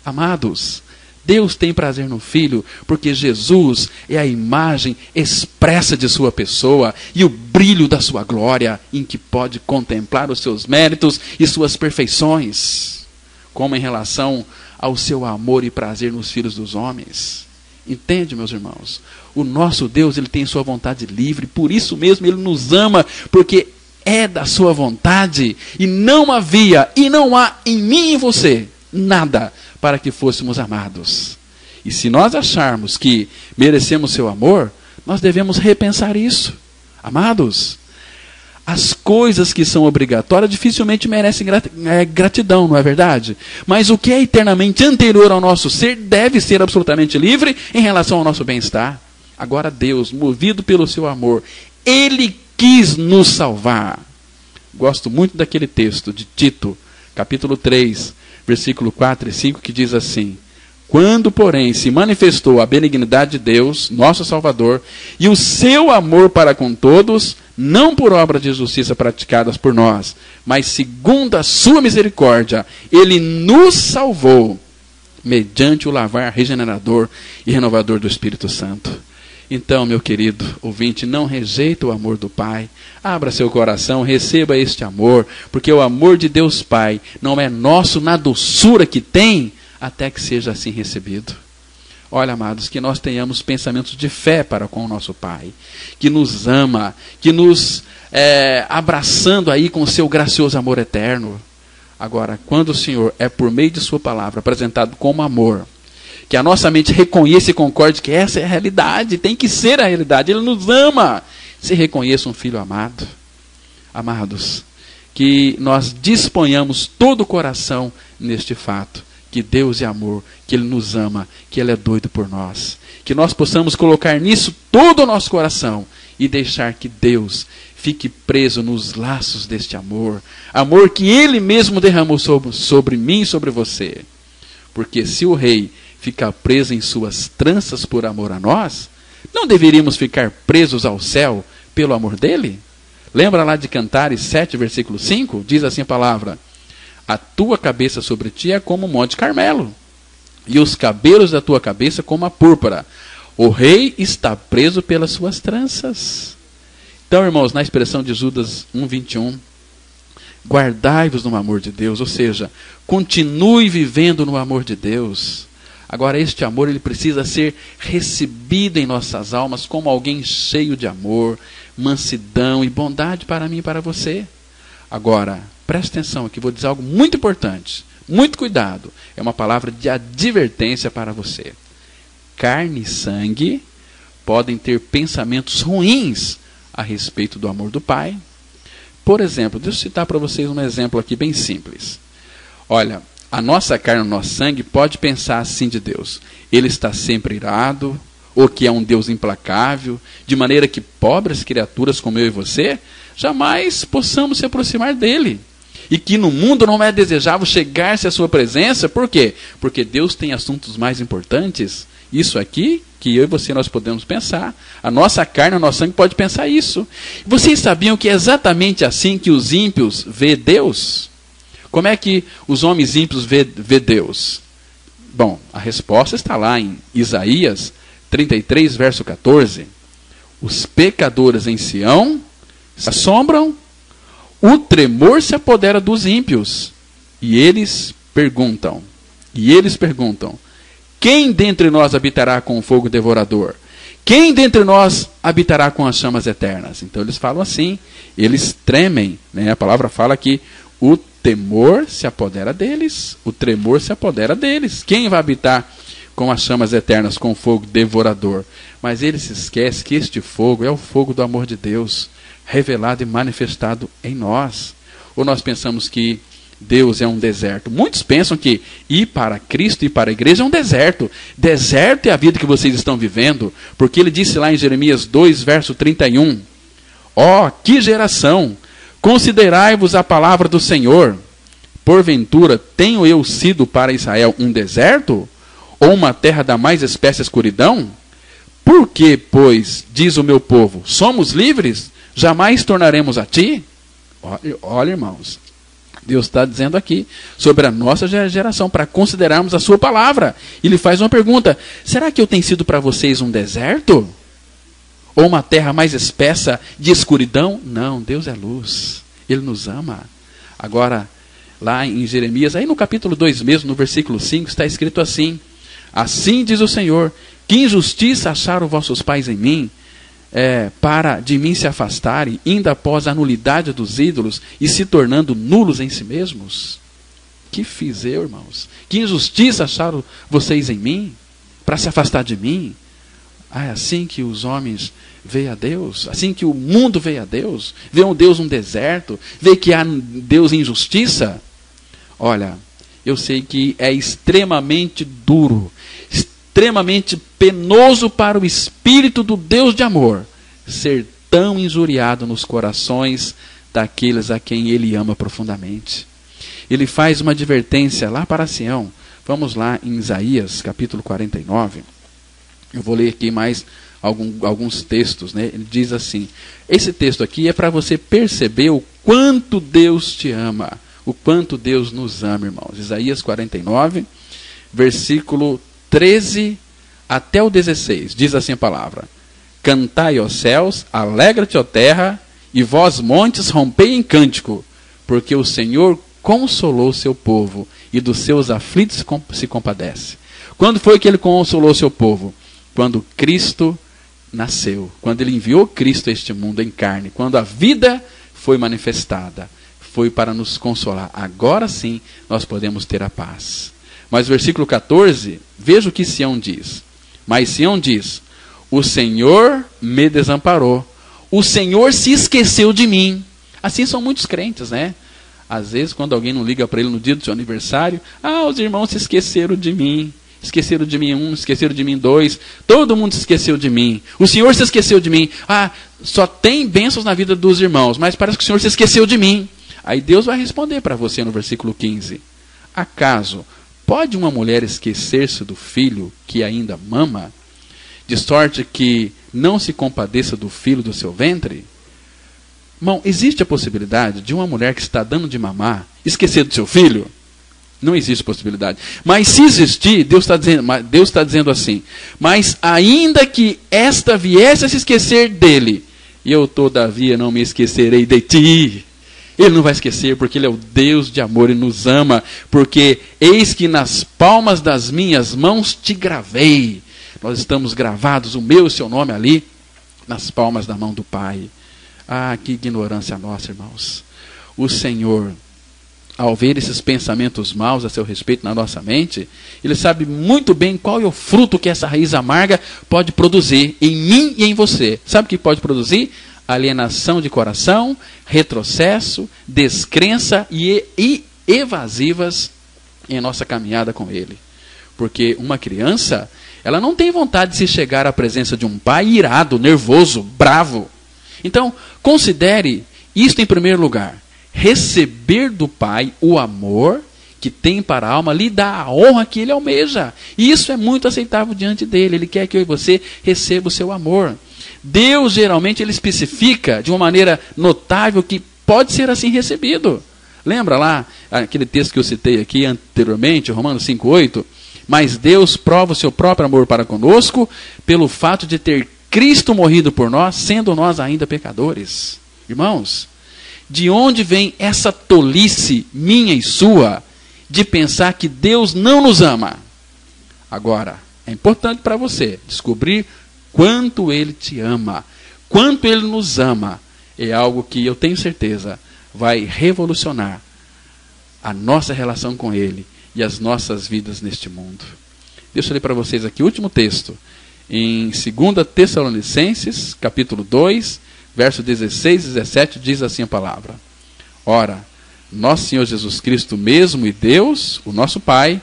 Amados, Deus tem prazer no Filho, porque Jesus é a imagem expressa de sua pessoa e o brilho da sua glória, em que pode contemplar os seus méritos e suas perfeições, como em relação ao seu amor e prazer nos filhos dos homens. Entende, meus irmãos? O nosso Deus, Ele tem sua vontade livre, por isso mesmo Ele nos ama, porque é da sua vontade, e não havia, e não há em mim e em você, nada para que fôssemos amados. E se nós acharmos que merecemos seu amor, nós devemos repensar isso. Amados, as coisas que são obrigatórias dificilmente merecem gratidão, não é verdade? Mas o que é eternamente anterior ao nosso ser deve ser absolutamente livre em relação ao nosso bem-estar. Agora Deus, movido pelo seu amor, Ele quis nos salvar. Gosto muito daquele texto de Tito, capítulo 3, versículo 4 e 5, que diz assim: quando, porém, se manifestou a benignidade de Deus, nosso Salvador, e o seu amor para com todos, não por obras de justiça praticadas por nós, mas segundo a sua misericórdia, Ele nos salvou, mediante o lavar regenerador e renovador do Espírito Santo. Então, meu querido ouvinte, não rejeita o amor do Pai. Abra seu coração, receba este amor, porque o amor de Deus Pai não é nosso na doçura que tem, até que seja assim recebido. Olha, amados, que nós tenhamos pensamentos de fé para com o nosso Pai, que nos ama, que nos abraçando aí com o seu gracioso amor eterno. Agora, quando o Senhor é por meio de sua palavra apresentado como amor, que a nossa mente reconheça e concorde que essa é a realidade, tem que ser a realidade, Ele nos ama. Se reconheça um filho amado. Amados, que nós disponhamos todo o coração neste fato, que Deus é amor, que Ele nos ama, que Ele é doido por nós. Que nós possamos colocar nisso todo o nosso coração e deixar que Deus fique preso nos laços deste amor. Amor que Ele mesmo derramou sobre mim e sobre você. Porque se o rei ficar preso em suas tranças por amor a nós, não deveríamos ficar presos ao céu pelo amor dele? Lembra lá de Cantares 7, versículo 5? Diz assim a palavra: a tua cabeça sobre ti é como o monte Carmelo, e os cabelos da tua cabeça como a púrpura. O rei está preso pelas suas tranças. Então, irmãos, na expressão de Judas 1:21, guardai-vos no amor de Deus, ou seja, continue vivendo no amor de Deus. Agora, este amor, ele precisa ser recebido em nossas almas como alguém cheio de amor, mansidão e bondade para mim e para você. Agora, preste atenção aqui, vou dizer algo muito importante, muito cuidado. É uma palavra de advertência para você. Carne e sangue podem ter pensamentos ruins a respeito do amor do Pai. Por exemplo, deixa eu citar para vocês um exemplo aqui bem simples. Olha, a nossa carne, o nosso sangue pode pensar assim de Deus. Ele está sempre irado, ou que é um Deus implacável, de maneira que pobres criaturas como eu e você, jamais possamos se aproximar dele. E que no mundo não é desejável chegar-se à sua presença. Por quê? Porque Deus tem assuntos mais importantes. Isso aqui, que eu e você nós podemos pensar. A nossa carne, o nosso sangue pode pensar isso. Vocês sabiam que é exatamente assim que os ímpios vê Deus? Como é que os homens ímpios vê Deus? Bom, a resposta está lá em Isaías 33, verso 14. Os pecadores em Sião se assombram, o tremor se apodera dos ímpios. E eles perguntam, quem dentre nós habitará com o fogo devorador? Quem dentre nós habitará com as chamas eternas? Então eles falam assim, eles tremem, né? A palavra fala que o temor se apodera deles, o tremor se apodera deles. Quem vai habitar com as chamas eternas, com o fogo devorador? Mas ele se esquece que este fogo é o fogo do amor de Deus, revelado e manifestado em nós. Ou nós pensamos que Deus é um deserto? Muitos pensam que ir para Cristo e para a igreja é um deserto. Deserto é a vida que vocês estão vivendo, porque ele disse lá em Jeremias 2, verso 31, ó, que geração! Considerai-vos a palavra do Senhor. Porventura, tenho eu sido para Israel um deserto? Ou uma terra da mais espessa escuridão? Por que, pois, diz o meu povo, somos livres? Jamais tornaremos a ti? Olha, irmãos, Deus está dizendo aqui sobre a nossa geração, para considerarmos a sua palavra. Ele faz uma pergunta, será que eu tenho sido para vocês um deserto? Ou uma terra mais espessa de escuridão? Não, Deus é luz. Ele nos ama. Agora, lá em Jeremias, aí no capítulo 2 mesmo, no versículo 5, está escrito assim, assim diz o Senhor, que injustiça acharam vossos pais em mim, para de mim se afastarem, indo após a nulidade dos ídolos e se tornando nulos em si mesmos? Que fiz eu, irmãos? Que injustiça acharam vocês em mim, para se afastar de mim? É assim que os homens veem a Deus, assim que o mundo vê a Deus, vê um Deus num deserto, vê que há Deus em injustiça. Olha, eu sei que é extremamente duro, extremamente penoso para o espírito do Deus de amor ser tão injuriado nos corações daqueles a quem ele ama profundamente. Ele faz uma advertência lá para Sião. Vamos lá em Isaías, capítulo 49. Eu vou ler aqui mais alguns textos, né? Ele diz assim, esse texto aqui é para você perceber o quanto Deus te ama, o quanto Deus nos ama, irmãos. Isaías 49, versículo 13 até o 16, diz assim a palavra, cantai, ó céus, alegra-te, ó terra, e vós, montes, rompei em cântico, porque o Senhor consolou seu povo, e dos seus aflitos se compadece. Quando foi que ele consolou seu povo? Quando Cristo nasceu, quando ele enviou Cristo a este mundo em carne, quando a vida foi manifestada, foi para nos consolar. Agora sim nós podemos ter a paz. Mas o versículo 14, veja o que Sião diz. Mas Sião diz, o Senhor me desamparou, o Senhor se esqueceu de mim. Assim são muitos crentes, né? Às vezes quando alguém não liga para ele no dia do seu aniversário, os irmãos se esqueceram de mim. Esqueceram de mim 1, esqueceram de mim 2, todo mundo se esqueceu de mim. O Senhor se esqueceu de mim. Só tem bênçãos na vida dos irmãos, mas parece que o Senhor se esqueceu de mim. Aí Deus vai responder para você no versículo 15. Acaso pode uma mulher esquecer-se do filho que ainda mama, de sorte que não se compadeça do filho do seu ventre? Irmão, existe a possibilidade de uma mulher que está dando de mamar esquecer do seu filho? Não existe possibilidade. Mas se existir, Deus está dizendo assim, mas ainda que esta viesse a se esquecer dele, eu todavia não me esquecerei de ti. Ele não vai esquecer, porque ele é o Deus de amor e nos ama, porque eis que nas palmas das minhas mãos te gravei. Nós estamos gravados, o meu e o seu nome ali, nas palmas da mão do Pai. Que ignorância nossa, irmãos. O Senhor, ao ver esses pensamentos maus a seu respeito na nossa mente, ele sabe muito bem qual é o fruto que essa raiz amarga pode produzir em mim e em você. Sabe o que pode produzir? alienação de coração, retrocesso, descrença e evasivas em nossa caminhada com Ele. Porque uma criança, ela não tem vontade de se chegar à presença de um pai irado, nervoso, bravo. Então, considere isto em primeiro lugar. Receber do pai o amor que tem para a alma, lhe dá a honra que ele almeja. E isso é muito aceitável diante dele. Ele quer que eu e você receba o seu amor. Deus, geralmente, ele especifica de uma maneira notável que pode ser assim recebido. Lembra lá aquele texto que eu citei aqui anteriormente, Romanos 5:8? Mas Deus prova o seu próprio amor para conosco pelo fato de ter Cristo morrido por nós, sendo nós ainda pecadores. Irmãos, de onde vem essa tolice minha e sua de pensar que Deus não nos ama? Agora, é importante para você descobrir quanto Ele te ama, quanto Ele nos ama. É algo que eu tenho certeza vai revolucionar a nossa relação com Ele e as nossas vidas neste mundo. Deixa eu ler para vocês aqui o último texto, em 2 Tessalonicenses, capítulo 2, verso 16 e 17, diz assim a palavra: Ora, nosso Senhor Jesus Cristo mesmo e Deus, o nosso Pai,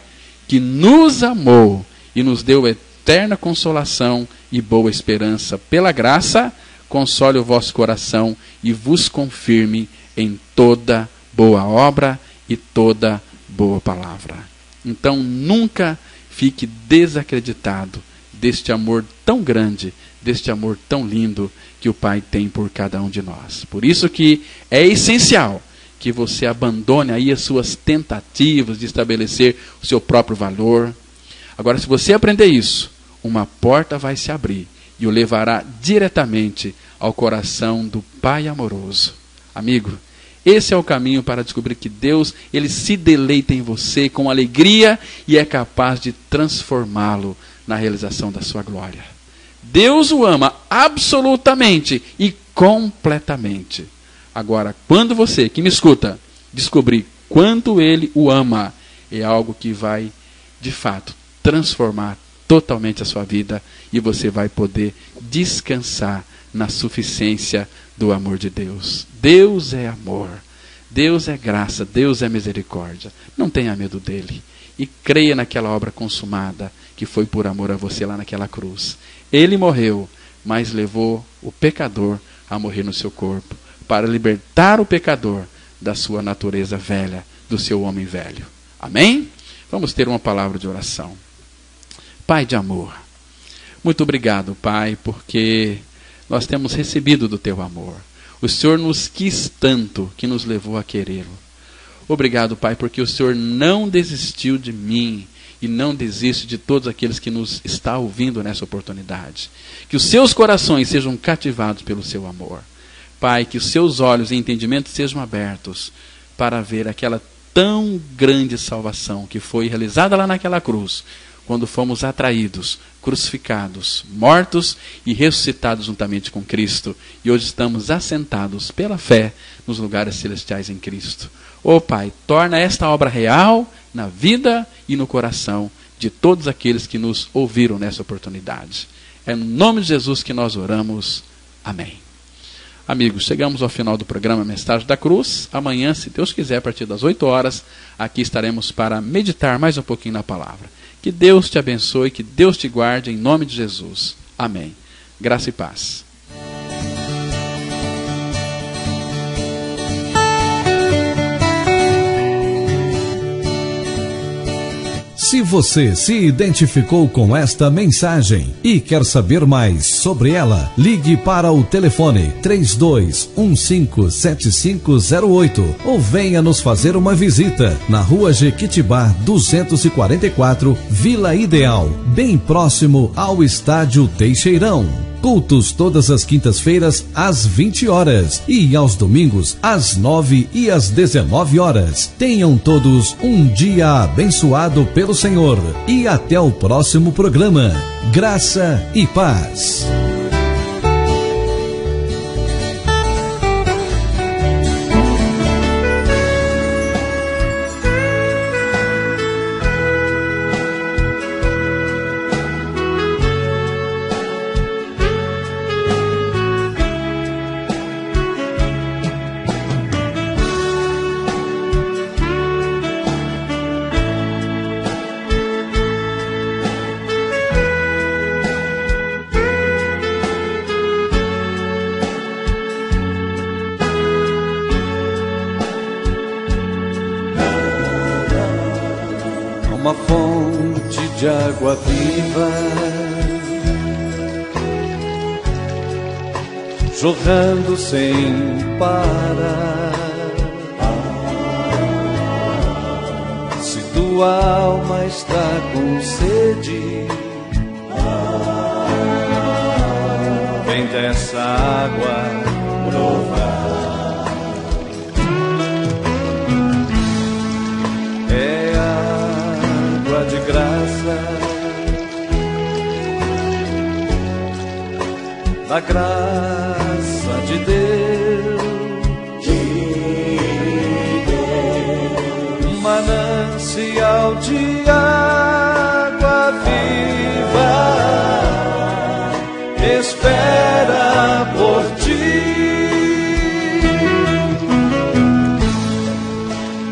que nos amou e nos deu eterna consolação e boa esperança pela graça, console o vosso coração e vos confirme em toda boa obra e toda boa palavra. Então nunca fique desacreditado deste amor tão grande, deste amor tão lindo que o Pai tem por cada um de nós. Por isso que é essencial que você abandone aí as suas tentativas de estabelecer o seu próprio valor. Agora, se você aprender isso, uma porta vai se abrir e o levará diretamente ao coração do Pai amoroso. Amigo, esse é o caminho para descobrir que Deus, Ele se deleita em você com alegria e é capaz de transformá-lo na realização da sua glória. Deus o ama absolutamente e completamente. Agora, quando você, que me escuta, descobrir quanto Ele o ama, é algo que vai, de fato, transformar totalmente a sua vida e você vai poder descansar na suficiência do amor de Deus. Deus é amor, Deus é graça, Deus é misericórdia. Não tenha medo dele e creia naquela obra consumada que foi por amor a você lá naquela cruz. Ele morreu, mas levou o pecador a morrer no seu corpo, para libertar o pecador da sua natureza velha, do seu homem velho. Amém? Vamos ter uma palavra de oração. Pai de amor, muito obrigado, Pai, porque nós temos recebido do Teu amor. O Senhor nos quis tanto que nos levou a querê-lo. Obrigado, Pai, porque o Senhor não desistiu de mim e não desiste de todos aqueles que nos está ouvindo nessa oportunidade. Que os seus corações sejam cativados pelo seu amor. Pai, que os seus olhos e entendimentos sejam abertos para ver aquela tão grande salvação que foi realizada lá naquela cruz, quando fomos atraídos, crucificados, mortos e ressuscitados juntamente com Cristo. E hoje estamos assentados pela fé nos lugares celestiais em Cristo. Ó Pai, torna esta obra real na vida e no coração de todos aqueles que nos ouviram nessa oportunidade. É no nome de Jesus que nós oramos. Amém. Amigos, chegamos ao final do programa Mensagem da Cruz. Amanhã, se Deus quiser, a partir das 8 horas, aqui estaremos para meditar mais um pouquinho na palavra. Que Deus te abençoe, que Deus te guarde, em nome de Jesus. Amém. Graça e paz. Se você se identificou com esta mensagem e quer saber mais sobre ela, ligue para o telefone 32157508 ou venha nos fazer uma visita na Rua Jequitibá 244, Vila Ideal, bem próximo ao Estádio Teixeirão. Cultos todas as quintas-feiras às 20 horas e aos domingos às 9 e às 19 horas. Tenham todos um dia abençoado pelo Senhor e até o próximo programa. Graça e paz. de água viva, jorrando sem parar. Se tua alma está com sede, vem dessa água provar. É água de graça, da graça de Deus, um manancial de água viva, espera por ti.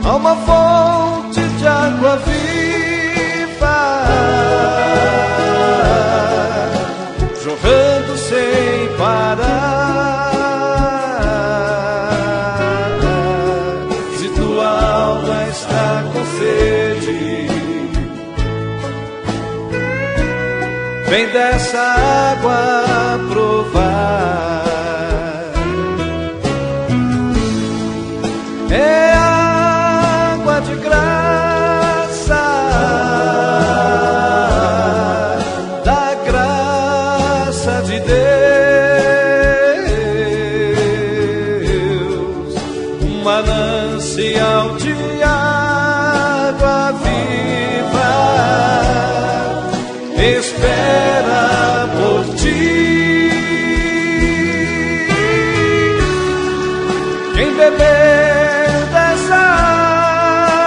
Há uma fonte de água viva, jorrando sem parar. Se tua alma está com sede, vem dessa água provar. É água de graça, da graça de Deus, um manancial de água viva, espera por ti. Quem beber dessa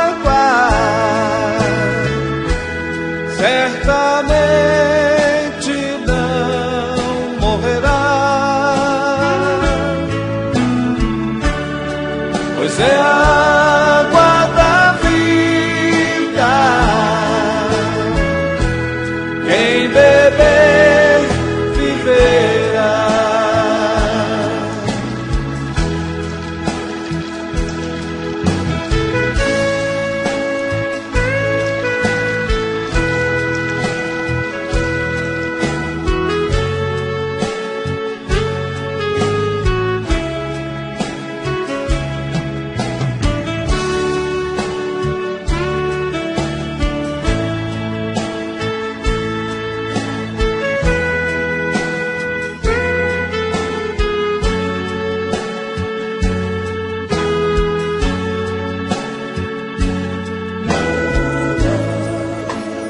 água certamente não morrerá, pois é a água da vida. Quem beber viverá.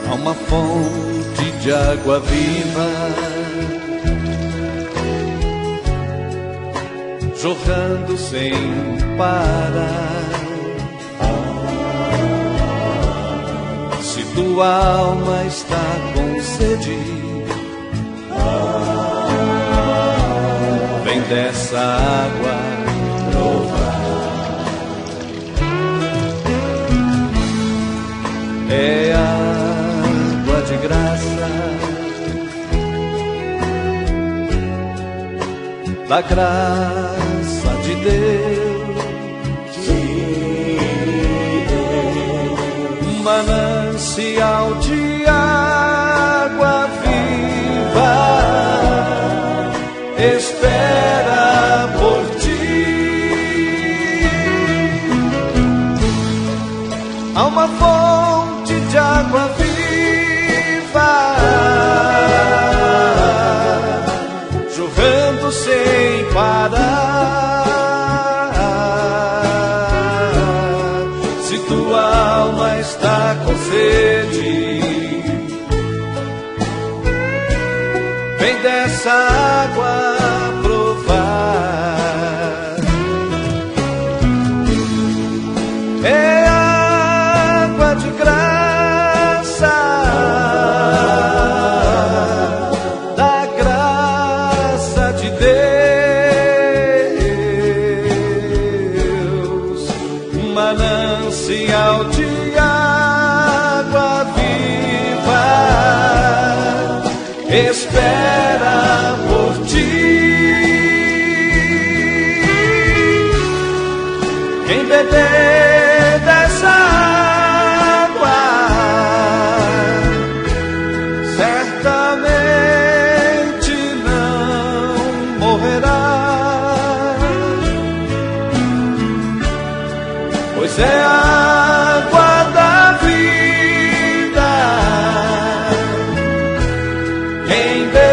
Há uma fonte de água viva, jorrando sem parar. Se tua alma está com sede, vem dessa água provar. É água de graça, da graça de Deus, um manancial de água viva, espera por ti. Há uma fonte de água viva, jorrando sem parar. Se tua alma está com sede, vem dessa água provar. É água de graça, da graça de Deus, um manancial de água viva, espera por ti. Quem beber dessa água em Deus